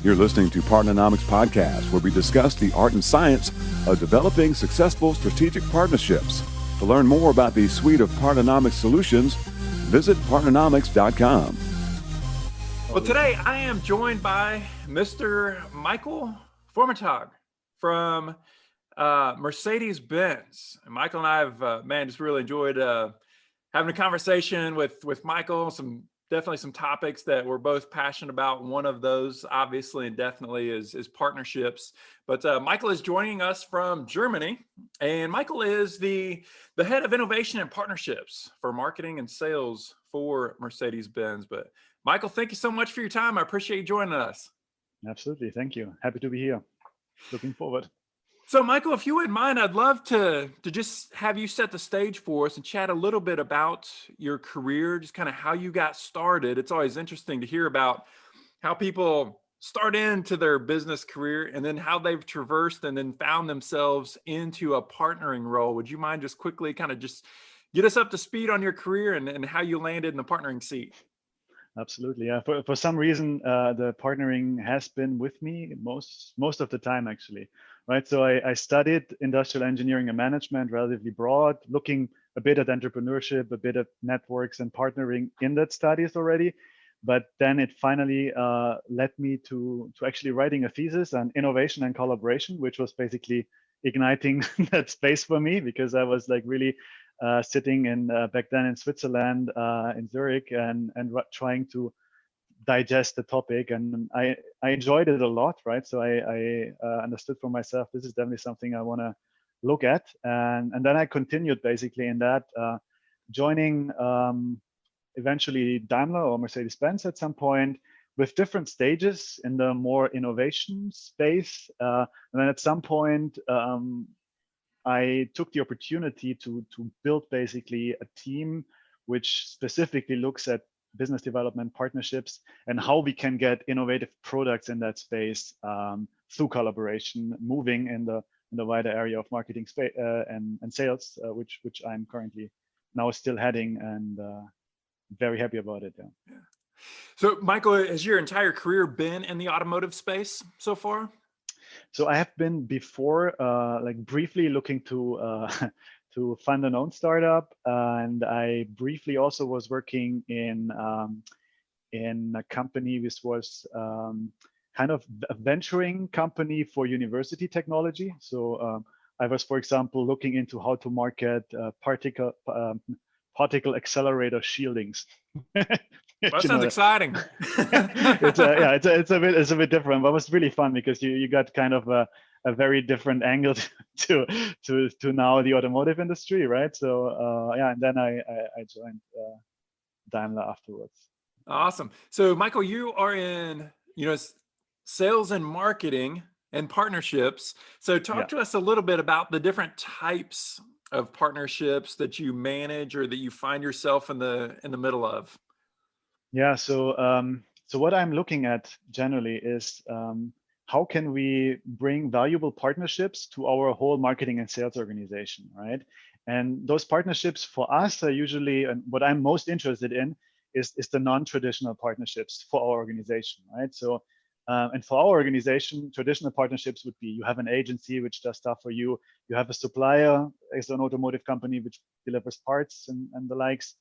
You're listening to Partnernomics Podcast, where we discuss the art and science of developing successful strategic partnerships. To learn more about the suite of Partnernomics solutions, visit partnernomics.com. Well, today I am joined by Mr. Michael Vormittag from Mercedes-Benz. And Michael and I have, just really enjoyed having a conversation with Michael. Definitely some topics that we're both passionate about. One of those, obviously and definitely, is partnerships. But Michael is joining us from Germany, and Michael is the head of innovation and partnerships for marketing and sales for Mercedes-Benz. But Michael, thank you so much for your time. I appreciate you joining us. Absolutely, thank you. Happy to be here. Looking forward. So, Michael, if you wouldn't mind, I'd love to just have you set the stage for us and chat a little bit about your career, just kind of how you got started. It's always interesting to hear about how people start into their business career and then how they've traversed and then found themselves into a partnering role. Would you mind just quickly kind of just get us up to speed on your career and how you landed in the partnering seat? Absolutely, yeah. For some reason, the partnering has been with me most of the time, actually. Right. So I studied industrial engineering and management, relatively broad, looking a bit at entrepreneurship, a bit at networks and partnering in that studies already. But then it finally led me to actually writing a thesis on innovation and collaboration, which was basically igniting that space for me, because I was like really sitting in back then in Switzerland, in Zurich, and trying to digest the topic, and I enjoyed it a lot, right? So I understood for myself, this is definitely something I want to look at, and then I continued basically in that, joining eventually Daimler or Mercedes-Benz at some point, with different stages in the more innovation space, and then at some point I took the opportunity to build basically a team which specifically looks at business development partnerships and how we can get innovative products in that space through collaboration, moving in the wider area of marketing and sales, which I'm currently now still heading, and very happy about it. Yeah. So, Michael, has your entire career been in the automotive space so far? So I have been before, like briefly looking to to fund an own startup, and I briefly also was working in a company which was kind of a venturing company for university technology. So I was, for example, looking into how to market particle accelerator shieldings. That sounds exciting. It's a bit different, but it was really fun because you got kind of a very different angle to now the automotive industry, right? So and then I joined Daimler afterwards. Awesome. So Michael, you are in sales and marketing and partnerships. So talk to us a little bit about the different types of partnerships that you manage or that you find yourself in the middle of. Yeah. So what I'm looking at generally is how can we bring valuable partnerships to our whole marketing and sales organization, right? And those partnerships for us are usually, and what I'm most interested in is the non-traditional partnerships for our organization, right? So, and for our organization, traditional partnerships would be, you have an agency which does stuff for you. You have a supplier as an automotive company which delivers parts and the likes.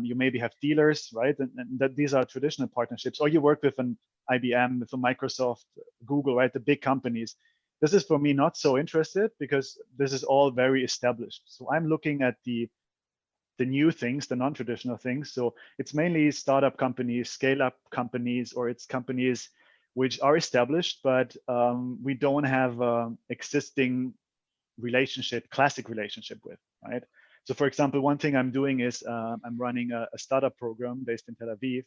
You maybe have dealers, right? And that these are traditional partnerships. Or you work with an IBM, with a Microsoft, Google, right? The big companies. This is for me not so interested because this is all very established. So I'm looking at the new things, the non-traditional things. So it's mainly startup companies, scale-up companies, or it's companies which are established, but we don't have existing classic relationship with, right? So for example, one thing I'm doing is I'm running a startup program based in Tel Aviv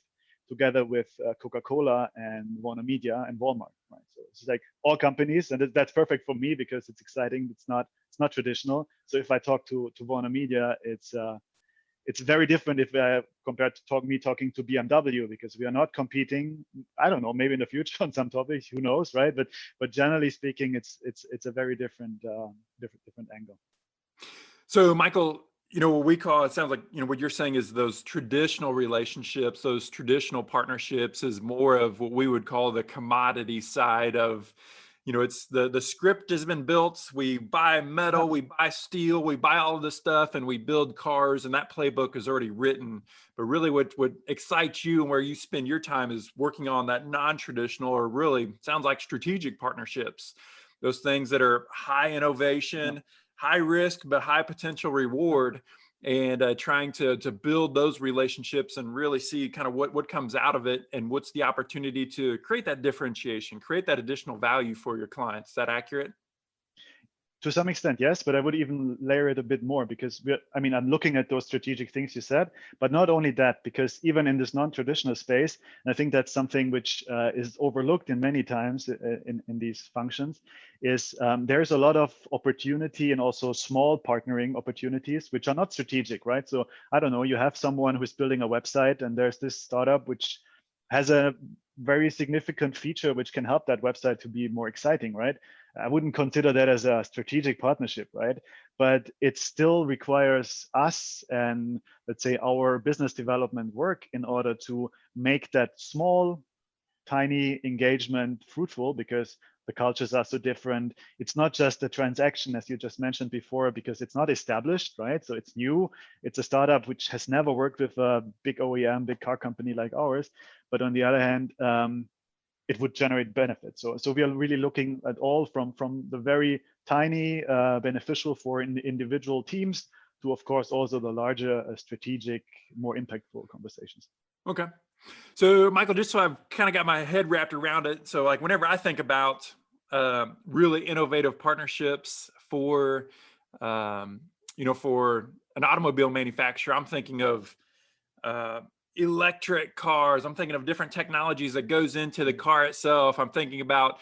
together with Coca-Cola and Warner Media and Walmart, right? So it's like all companies, and that's perfect for me because it's exciting. It's not traditional. So if I talk to Warner Media, it's very different if compared to talking to BMW, because we are not competing. I don't know, maybe in the future on some topics, who knows, right? But generally speaking, it's a very different angle. So Michael, What we call, it sounds like, what you're saying is those traditional relationships, those traditional partnerships is more of what we would call the commodity side of, it's the script has been built. We buy metal, we buy steel, we buy all of this stuff and we build cars, and that playbook is already written. But really what excites you and where you spend your time is working on that non-traditional, or really sounds like strategic partnerships, those things that are high innovation, high risk, but high potential reward, and trying to build those relationships and really see kind of what comes out of it and what's the opportunity to create that differentiation, create that additional value for your clients. Is that accurate? To some extent, yes, but I would even layer it a bit more, because I'm looking at those strategic things you said, but not only that, because even in this non-traditional space, and I think that's something which is overlooked in many times in these functions, is there's a lot of opportunity and also small partnering opportunities, which are not strategic, right? So I don't know, you have someone who's building a website and there's this startup which has a very significant feature which can help that website to be more exciting, right? I wouldn't consider that as a strategic partnership, right? But it still requires us and, let's say, our business development work in order to make that small, tiny engagement fruitful, because the cultures are so different. It's not just a transaction, as you just mentioned before, because it's not established, right? So it's new. It's a startup which has never worked with a big OEM, big car company like ours. But on the other hand, it would generate benefits. So we are really looking at all from the very tiny beneficial for individual teams to, of course, also the larger strategic, more impactful conversations. Okay. So Michael, just so I've kind of got my head wrapped around it. So like whenever I think about really innovative partnerships for, for an automobile manufacturer, I'm thinking of electric cars. I'm thinking of different technologies that goes into the car itself. I'm thinking about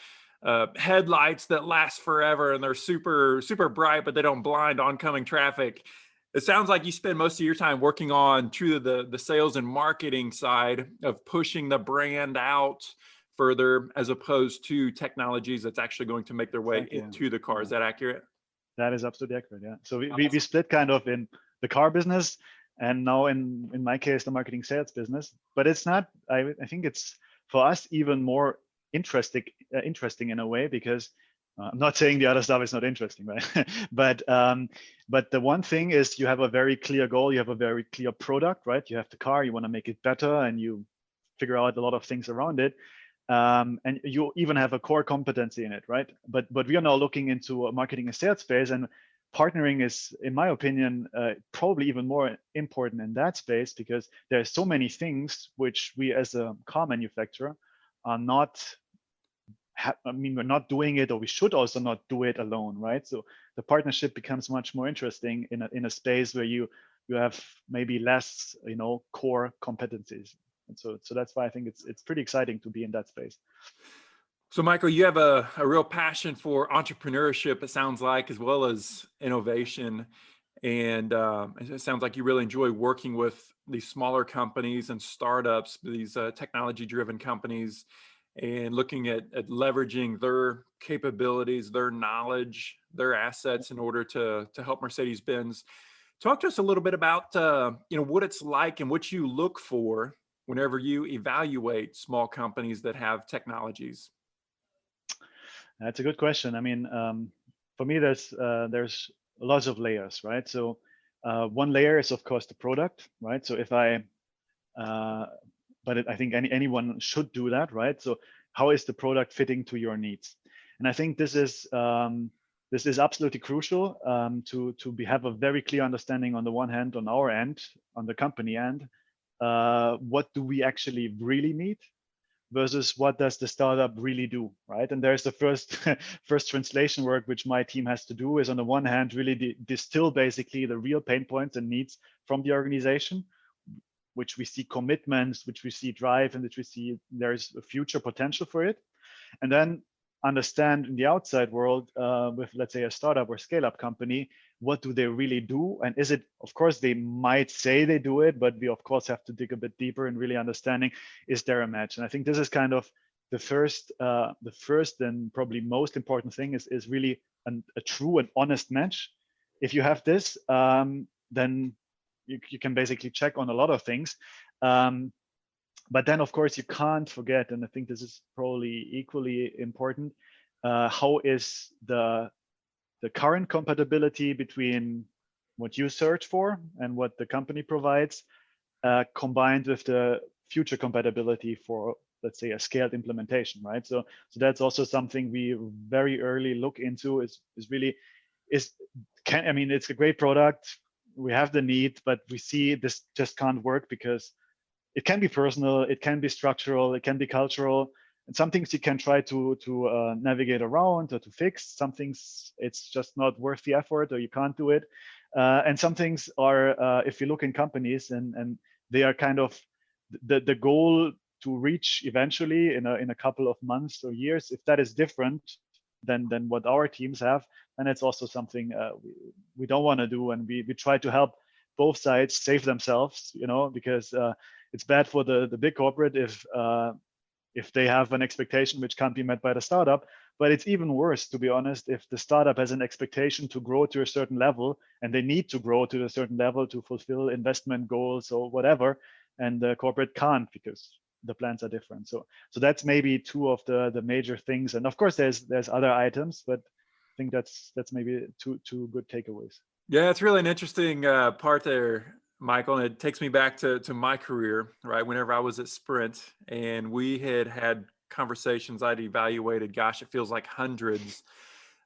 headlights that last forever and they're super, super bright, but they don't blind oncoming traffic. It sounds like you spend most of your time working on truly the sales and marketing side of pushing the brand out further, as opposed to technologies that's actually going to make their way into the car. Yeah. Is that accurate? That is absolutely accurate. Yeah. So we split kind of in the car business, and now in my case, the marketing sales business. But it's not, I think it's for us even more interesting in a way, because I'm not saying the other stuff is not interesting, right? but the one thing is you have a very clear goal, you have a very clear product, right? You have the car, you want to make it better, and you figure out a lot of things around it. And you even have a core competency in it, right? But we are now looking into a marketing and sales space, and partnering is, in my opinion, probably even more important in that space, because there are so many things which we as a car manufacturer are not, we're not doing it, or we should also not do it alone, right? So the partnership becomes much more interesting in a space where you have maybe less, core competencies. And so that's why I think it's pretty exciting to be in that space. So Michael, you have a real passion for entrepreneurship, it sounds like, as well as innovation. And it sounds like you really enjoy working with these smaller companies and startups, these technology-driven companies, and looking at leveraging their capabilities, their knowledge, their assets in order to help Mercedes-Benz. Talk to us a little bit about what it's like and what you look for whenever you evaluate small companies that have technologies. That's a good question. I mean, for me, there's lots of layers, right? So one layer is, of course, the product, right? So if I think anyone should do that, right? So how is the product fitting to your needs? And I think this is absolutely crucial to have a very clear understanding on the one hand, on our end, on the company end, what do we actually really need versus what does the startup really do, right? And there's the first translation work which my team has to do, is on the one hand really distill basically the real pain points and needs from the organization, which we see commitments, which we see drive, and which we see there's a future potential for it. And then understand in the outside world with, let's say, a startup or scale-up company, what do they really do? And is it, of course, they might say they do it, but we of course have to dig a bit deeper in really understanding, is there a match? And I think this is kind of the first and probably most important thing is really a true and honest match. If you have this, then you can basically check on a lot of things. But then, of course, you can't forget, and I think this is probably equally important, how is the current compatibility between what you search for and what the company provides, combined with the future compatibility for, let's say, a scaled implementation, right? So that's also something we very early look into. It's a great product. We have the need, but we see this just can't work because it can be personal, it can be structural, it can be cultural, and some things you can try to navigate around or to fix. Some things it's just not worth the effort, or you can't do it. And some things are, if you look in companies, and they are kind of the goal to reach eventually in a couple of months or years. If that is different than what our teams have, then it's also something we don't want to do, and we try to help both sides save themselves, because it's bad for the big corporate if they have an expectation which can't be met by the startup. But it's even worse, to be honest, if the startup has an expectation to grow to a certain level, and they need to grow to a certain level to fulfill investment goals or whatever, and the corporate can't because the plans are different. So that's maybe two of the major things. And of course, there's other items, but I think that's maybe two good takeaways. Yeah, it's really an interesting part there, Michael, and it takes me back to my career, right? Whenever I was at Sprint, and we had conversations, I'd evaluated, gosh, it feels like hundreds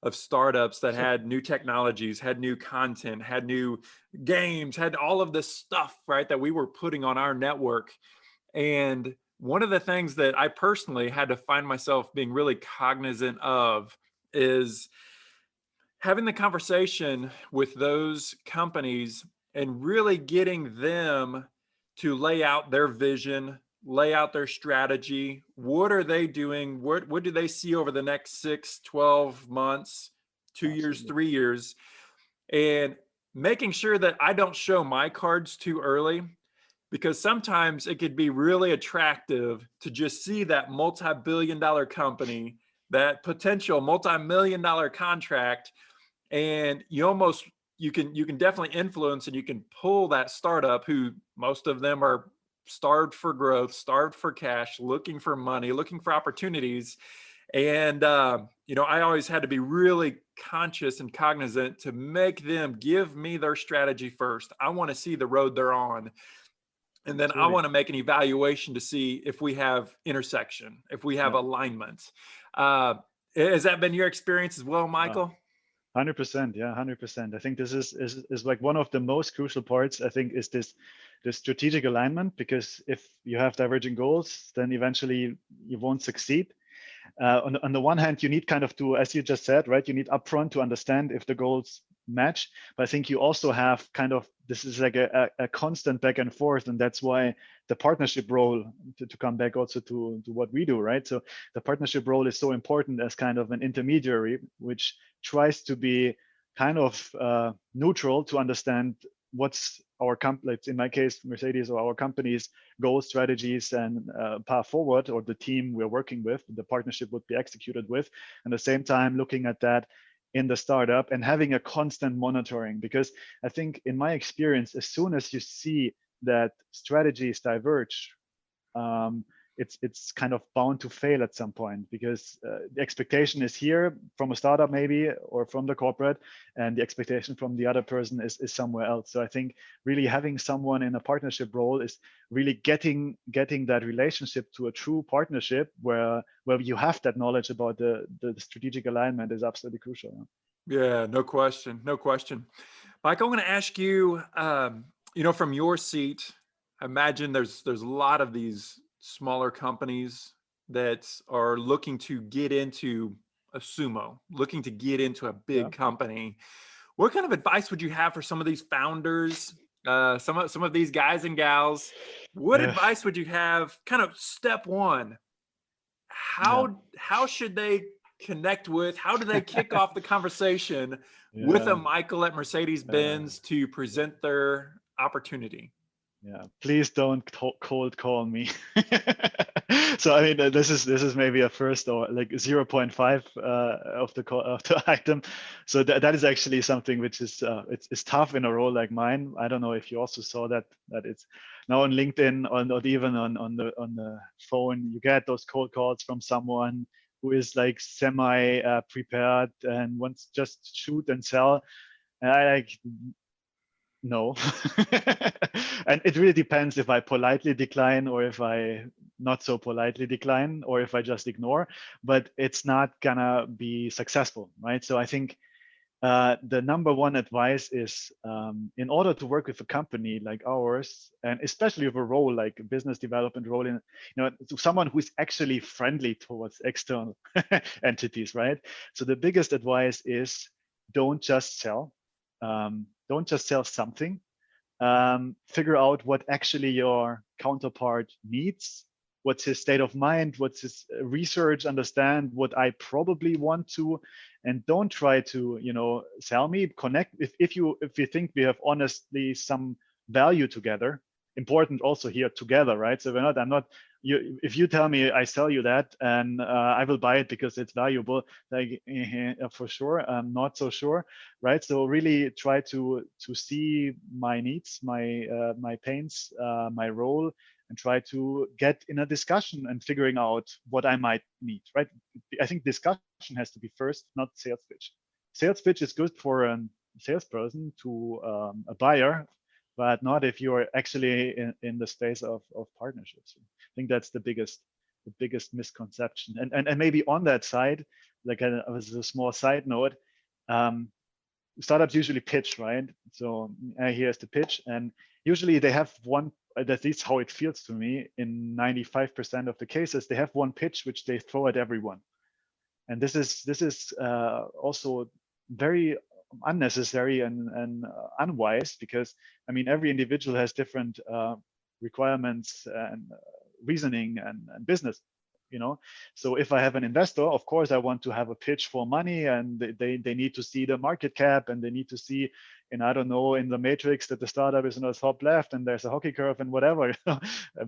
of startups that had new technologies, had new content, had new games, had all of this stuff, right, that we were putting on our network. And one of the things that I personally had to find myself being really cognizant of is having the conversation with those companies and really getting them to lay out their vision, lay out their strategy. What are they doing? What do they see over the next 6, 12 months, 2 years, 3 years? And making sure that I don't show my cards too early, because sometimes it could be really attractive to just see that multi-billion-dollar company, that potential multi-million-dollar contract, and you can definitely influence, and you can pull that startup, who most of them are starved for growth, starved for cash, looking for money, looking for opportunities. And I always had to be really conscious and cognizant to make them give me their strategy first. I want to see the road they're on. And then I want to make an evaluation to see if we have intersection, if we have alignment. Has that been your experience as well, Michael? 100%. Yeah, 100%. I think this is like one of the most crucial parts, I think, is this strategic alignment, because if you have diverging goals, then eventually you won't succeed. On the one hand, you need kind of to, as you just said, right, you need upfront to understand if the goals match. But I think you also have kind of, this is like a constant back and forth. And that's why the partnership role, to come back also to what we do, right? So the partnership role is so important as kind of an intermediary, which tries to be kind of neutral to understand what's our in my case, Mercedes, or our company's goals, strategies, and path forward, or the team we're working with, the partnership would be executed with. And at the same time, looking at that in the startup and having a constant monitoring, because I think in my experience, as soon as you see that strategies diverge, it's kind of bound to fail at some point, because the expectation is here from a startup maybe, or from the corporate, and the expectation from the other person is somewhere else. So I think really having someone in a partnership role is really getting that relationship to a true partnership where you have that knowledge about the strategic alignment is absolutely crucial. Yeah, no question. Michael, I'm going to ask you, from your seat, I imagine there's a lot of these smaller companies that are looking to get into a sumo, looking to get into a big company. What kind of advice would you have for some of these founders, some of these guys and gals? What advice would you have? Kind of step one, how should they connect with, how do they kick off the conversation with a Michael at Mercedes-Benz to present their opportunity? Yeah, please don't cold call me. So I mean, this is maybe a first or like 0.5 of the item. So that is actually something which is it's tough in a role like mine. I don't know if you also saw that it's now on LinkedIn or even on the phone. You get those cold calls from someone who is like semi prepared and wants just shoot and sell. And I like, no. And it really depends if I politely decline or if I not so politely decline or if I just ignore, but it's not gonna be successful, right? So I think the number one advice is in order to work with a company like ours, and especially with a role like a business development role in, someone who is actually friendly towards external entities, right? So the biggest advice is don't just sell. Don't just sell something. Figure out what actually your counterpart needs, what's his state of mind, what's his research, understand what I probably want to, and don't try to sell me. Connect if you think we have honestly some value together. Important also here together, right? So I'm not you. If you tell me I sell you that and I will buy it because it's valuable, like for sure, I'm not so sure, right? So really try to see my needs, my pains, my role, and try to get in a discussion and figuring out what I might need, right? I think discussion has to be first, not sales pitch. Sales pitch is good for a salesperson to a buyer, but not if you're actually in the space of partnerships. I think that's the biggest misconception. And maybe on that side, like as a small side note, startups usually pitch, right? So here's the pitch, and usually they have one. At least how it feels to me. In 95% of the cases, they have one pitch which they throw at everyone, and this is also very unnecessary and unwise, because I mean every individual has different requirements and reasoning and business. So if I have an investor, of course I want to have a pitch for money, and they need to see the market cap, and they need to see, and I don't know, in the matrix that the startup is in the top left and there's a hockey curve and whatever.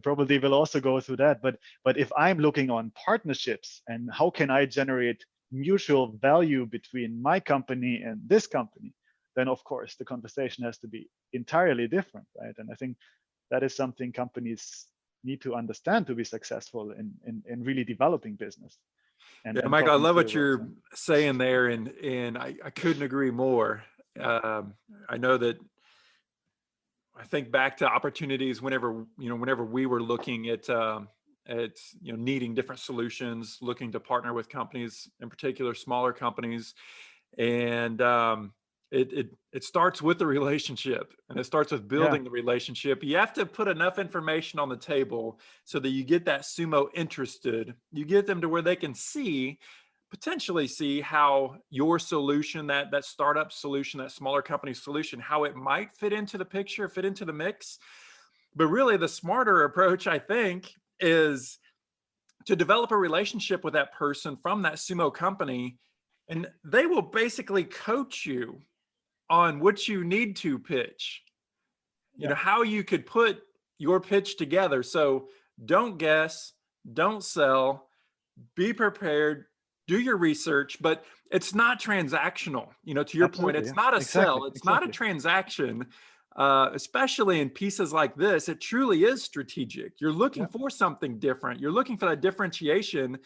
Probably will also go through that. But if I'm looking on partnerships and how can I generate mutual value between my company and this company, then of course the conversation has to be entirely different, right? And I think that is something companies need to understand to be successful in really developing business. And Michael, I love what you're saying there, and I couldn't agree more. I know that I think back to opportunities whenever we were looking at needing different solutions, looking to partner with companies, in particular smaller companies, and it starts with the relationship, and it starts with building the relationship. You have to put enough information on the table so that you get that sumo interested. You get them to where they can potentially see how your solution, that startup solution, that smaller company solution, how it might fit into the picture, fit into the mix. But really the smarter approach, I think, is to develop a relationship with that person from that sumo company, and they will basically coach you on what you need to pitch, how you could put your pitch together. So don't guess, don't sell, be prepared, do your research, but it's not transactional. To your point, it's not a sell, it's not a transaction. Especially in pieces like this, it truly is strategic. You're looking for something different. You're looking for that differentiation.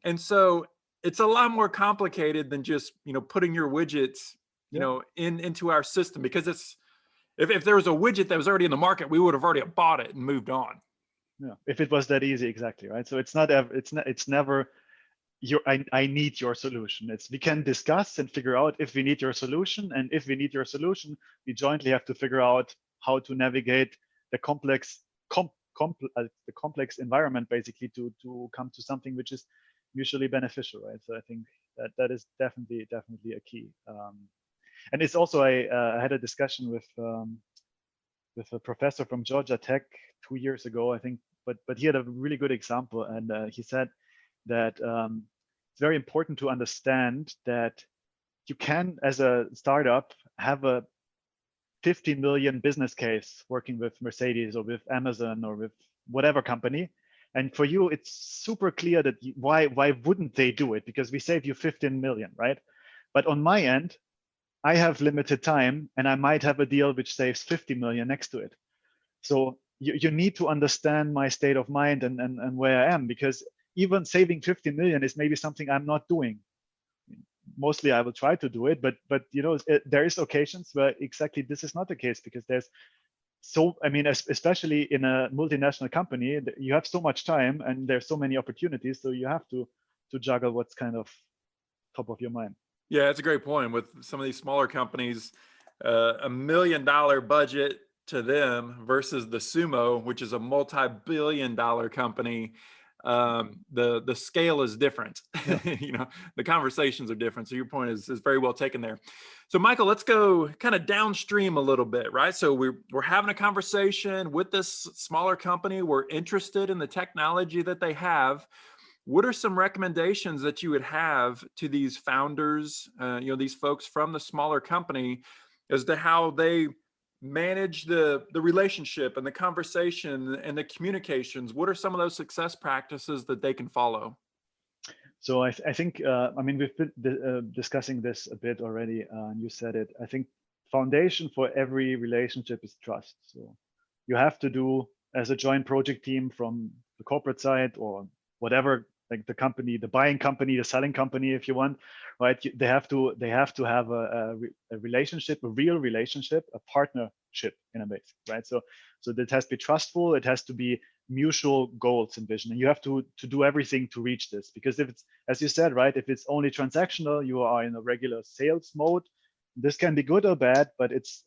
And so it's a lot more complicated than just, putting your widgets, into our system, because if there was a widget that was already in the market, we would have already bought it and moved on. Yeah, if it was that easy, exactly, right? So it's never I need your solution. We can discuss and figure out if we need your solution, and if we need your solution, we jointly have to figure out how to navigate the complex environment, basically, to come to something which is mutually beneficial, right? So I think that is definitely a key. And it's also I had a discussion with a professor from Georgia Tech 2 years ago, I think, but he had a really good example, and he said that it's very important to understand that you can, as a startup, have a 50 million business case working with Mercedes or with Amazon or with whatever company. And for you, it's super clear that why wouldn't they do it? Because we save you 15 million, right? But on my end, I have limited time and I might have a deal which saves 50 million next to it. So you need to understand my state of mind and where I am, because even saving 50 million is maybe something I'm not doing. Mostly I will try to do it, but you know, there is occasions where exactly this is not the case, because there's I mean, especially in a multinational company, you have so much time and there's so many opportunities. So you have to juggle what's kind of top of your mind. Yeah, that's a great point. With some of these smaller companies, $1 million budget to them versus the Sumo, which is a multi-billion-dollar company. The scale is different. Yeah. You know, the conversations are different. So your point is very well taken there. So Michael, let's go kind of downstream a little bit, right? So we're having a conversation with this smaller company. We're interested in the technology that they have. What are some recommendations that you would have to these founders, you know, these folks from the smaller company, as to how they manage the relationship and the conversation and the communications? What are some of those success practices that they can follow? So I think, I mean, we've been discussing this a bit already, and you said it. I think foundation for every relationship is trust. So you have to do, as a joint project team from the corporate side or whatever, like the company, the buying company, the selling company, if you want, right? They have to have a relationship, a real relationship, a partnership in a base, right? So that has to be trustful. It has to be mutual goals and vision, and you have to do everything to reach this. Because if it's, as you said, right, if it's only transactional, you are in a regular sales mode. This can be good or bad, but it's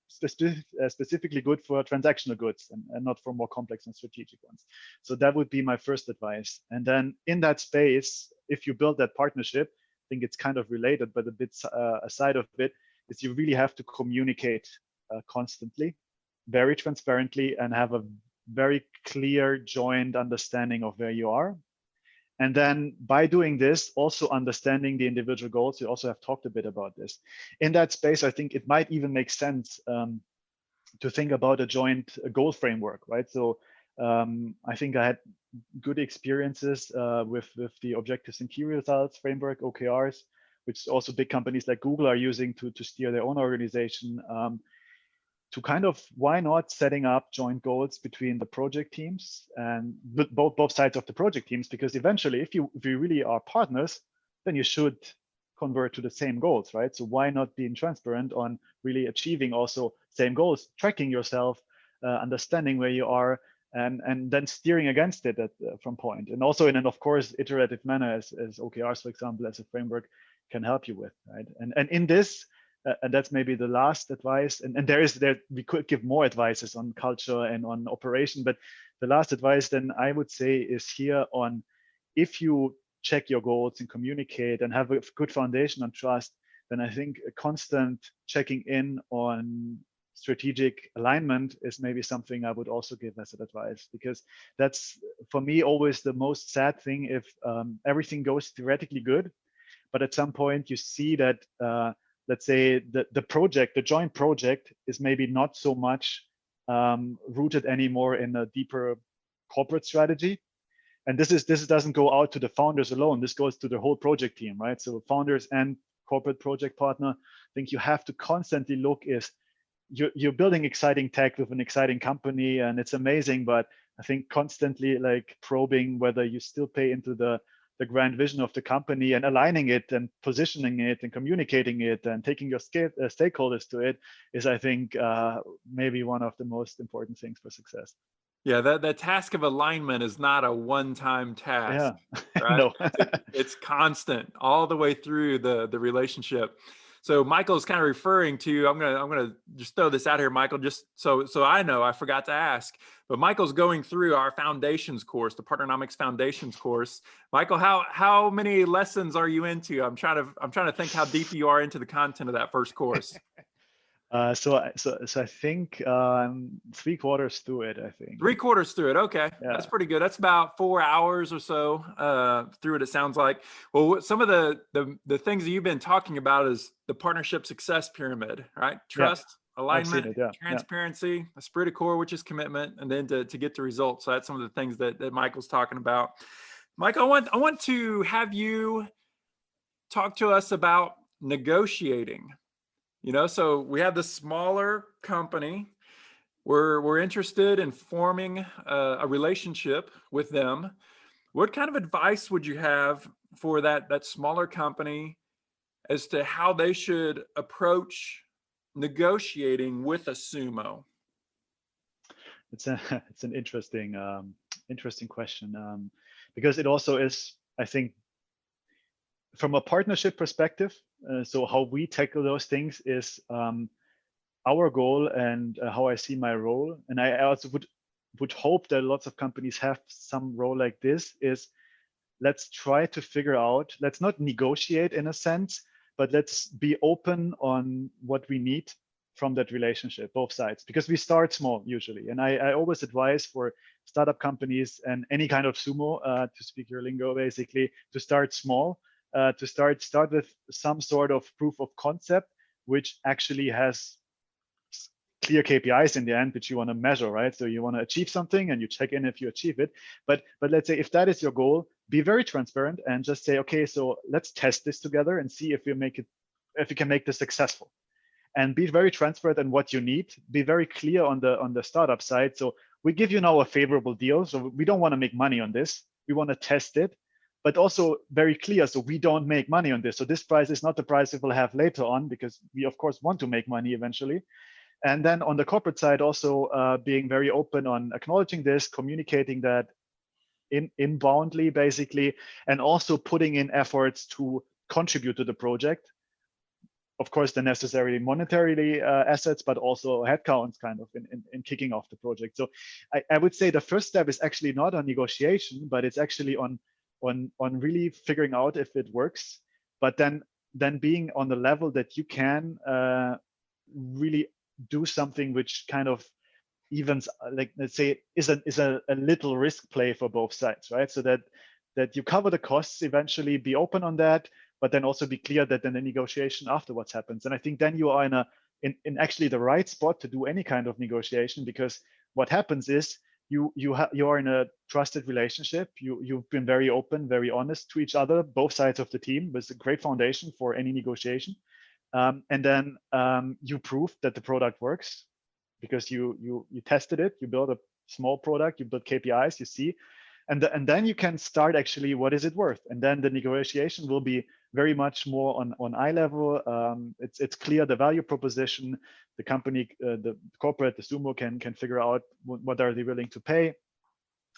specifically good for transactional goods and not for more complex and strategic ones. So that would be my first advice. And then in that space, if you build that partnership, I think it's kind of related, but a bit aside of it is you really have to communicate constantly, very transparently, and have a very clear joint understanding of where you are. And then by doing this, also understanding the individual goals. You also have talked a bit about this. In that space, I think it might even make sense to think about a joint goal framework, right? So I think I had good experiences with the objectives and key results framework, OKRs, which also big companies like Google are using to steer their own organization. To kind of, why not setting up joint goals between the project teams and both sides of the project teams? Because eventually, if you really are partners, then you should convert to the same goals, right? So why not being transparent on really achieving also same goals, tracking yourself, understanding where you are, and then steering against it from point. And also in an, of course, iterative manner, as OKRs, for example, as a framework can help you with, right? And in this, and that's maybe the last advice. And we could give more advices on culture and on operation, but the last advice then I would say is here on, if you check your goals and communicate and have a good foundation on trust, then I think a constant checking in on strategic alignment is maybe something I would also give as an advice, because that's for me always the most sad thing. If everything goes theoretically good, but at some point you see that let's say the joint project is maybe not so much rooted anymore in a deeper corporate strategy. And this doesn't go out to the founders alone. This goes to the whole project team, right? So founders and corporate project partner, I think you have to constantly look is you're building exciting tech with an exciting company and it's amazing, but I think constantly like probing whether you still pay into the grand vision of the company and aligning it and positioning it and communicating it and taking your stakeholders to it is, I think, maybe one of the most important things for success. Yeah, that task of alignment is not a one-time task, yeah. right? No. It's constant all the way through the relationship. So Michael's kind of referring to, I'm gonna just throw this out here, Michael, just so I know, I forgot to ask, but Michael's going through our foundations course, the Partnernomics Foundations course. Michael, how many lessons are you into? I'm trying to think how deep you are into the content of that first course. So I think 3/4 through it, I think. 3/4 through it. Okay. Yeah. That's pretty good. That's about 4 hours or so through it, it sounds like. Well, some of the things that you've been talking about is the partnership success pyramid, right? Trust, alignment, it, yeah. transparency, esprit de corps, which is commitment, and then to get the results. So that's some of the things that Michael's talking about. Michael, I want to have you talk to us about negotiating. So we have this smaller company. We're interested in forming a relationship with them. What kind of advice would you have for that smaller company as to how they should approach negotiating with a sumo? It's an interesting question, because it also is, I think, from a partnership perspective. So how we tackle those things is our goal, and how I see my role. And I also would hope that lots of companies have some role like this, is let's try to figure out, let's not negotiate in a sense, but let's be open on what we need from that relationship, both sides, because we start small usually. And I always advise for startup companies and any kind of sumo, to speak your lingo, basically, to start small, to start with some sort of proof of concept, which actually has clear KPIs in the end, which you want to measure, right? So you want to achieve something and you check in if you achieve it. But let's say if that is your goal, be very transparent and just say, okay, so let's test this together and see if we can make this successful. And be very transparent in what you need. Be very clear on the startup side. So we give you now a favorable deal. So we don't want to make money on this. We want to test it, but also very clear. So we don't make money on this. So this price is not the price we will have later on, because we of course want to make money eventually. And then on the corporate side, also being very open on acknowledging this, communicating that inboundly, basically, and also putting in efforts to contribute to the project. Of course, the necessary monetarily assets, but also headcounts kind of in kicking off the project. So I would say the first step is actually not on negotiation, but it's actually on really figuring out if it works. But then being on the level that you can really do something which kind of evens, like, let's say, is a little risk play for both sides, right? So that you cover the costs eventually, be open on that, but then also be clear that then the negotiation afterwards happens. And I think then you are in actually the right spot to do any kind of negotiation, because what happens is you are in a trusted relationship. You've been very open, very honest to each other, both sides of the team. It's a great foundation for any negotiation. And then you prove that the product works, because you tested it, you build a small product, you build KPIs, you see, and then you can start actually, what is it worth? And then the negotiation will be very much more on eye level. It's clear the value proposition. The company, the corporate, the sumo can figure out what are they willing to pay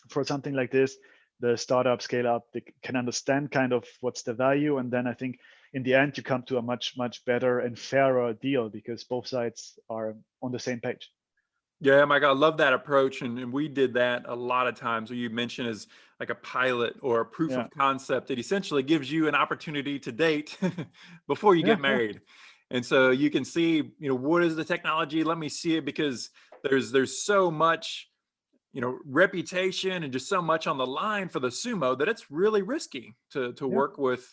for something like this. The startup, scale up, they can understand kind of what's the value, and then I think in the end you come to a much better and fairer deal, because both sides are on the same page. Yeah, Mike, I love that approach. And we did that a lot of times, what you mentioned is like a pilot or a proof of concept that essentially gives you an opportunity to date before you get married. And so you can see, what is the technology? Let me see it, because there's so much, reputation and just so much on the line for the sumo that it's really risky to work with,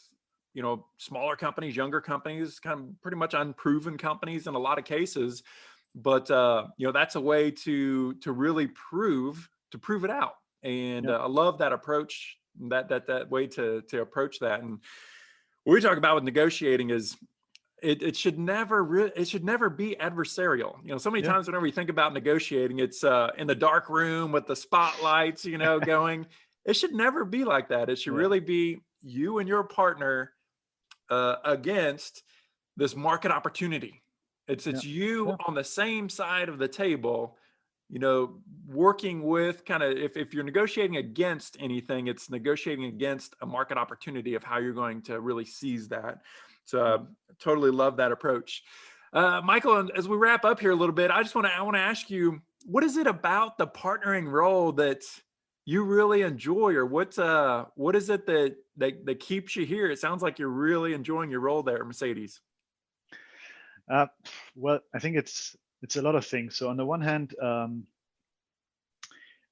smaller companies, younger companies, kind of pretty much unproven companies in a lot of cases. But that's a way to really prove it out. And I love that approach, that way to approach that. And what we talk about with negotiating is it should never be adversarial. So many times whenever we think about negotiating, it's in the dark room with the spotlights, going. It should never be like that. It should really be you and your partner against this market opportunity. It's you on the same side of the table, working with kind of, if you're negotiating against anything, it's negotiating against a market opportunity of how you're going to really seize that. So totally love that approach. Michael, as we wrap up here a little bit, I want to ask you, what is it about the partnering role that you really enjoy, or what is it that keeps you here? It sounds like you're really enjoying your role there at Mercedes. Well, I think it's a lot of things. So on the one hand,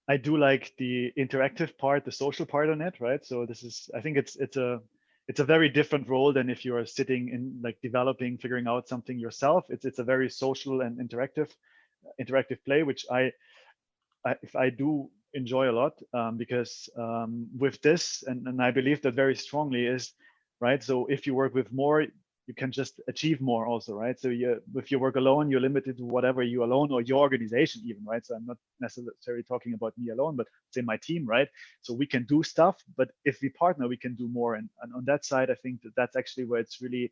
I do like the interactive part, the social part on it, right? So I think it's it's a very different role than if you are sitting in like developing, figuring out something yourself. It's a very social and interactive play, which I do enjoy a lot, because with this, and I believe that very strongly, is right. So if you work with more, you can just achieve more also, right? So if you work alone, you're limited to whatever you alone, or your organization even, right? So I'm not necessarily talking about me alone, but say my team, right? So we can do stuff, but if we partner, we can do more. And on that side, I think that's actually where it's really,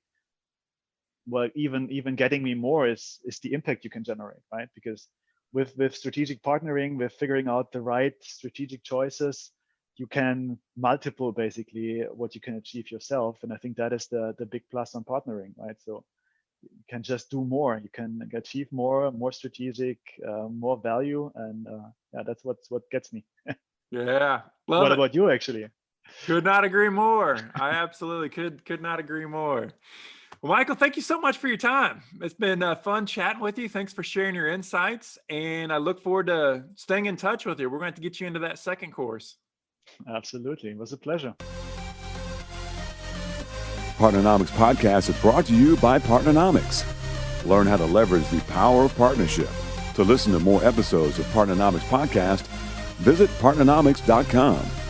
well, even getting me more is the impact you can generate, right? Because with strategic partnering, with figuring out the right strategic choices, you can multiple basically what you can achieve yourself. And I think that is the big plus on partnering, right? So you can just do more, you can achieve more strategic, more value. And yeah, that's what gets me. Yeah. What about you, actually? Could not agree more. I absolutely could not agree more. Well, Michael, thank you so much for your time. It's been fun chatting with you. Thanks for sharing your insights. And I look forward to staying in touch with you. We're going to have to get you into that second course. Absolutely. It was a pleasure. Partnernomics Podcast is brought to you by Partnernomics. Learn how to leverage the power of partnership. To listen to more episodes of Partnernomics Podcast, visit partnernomics.com.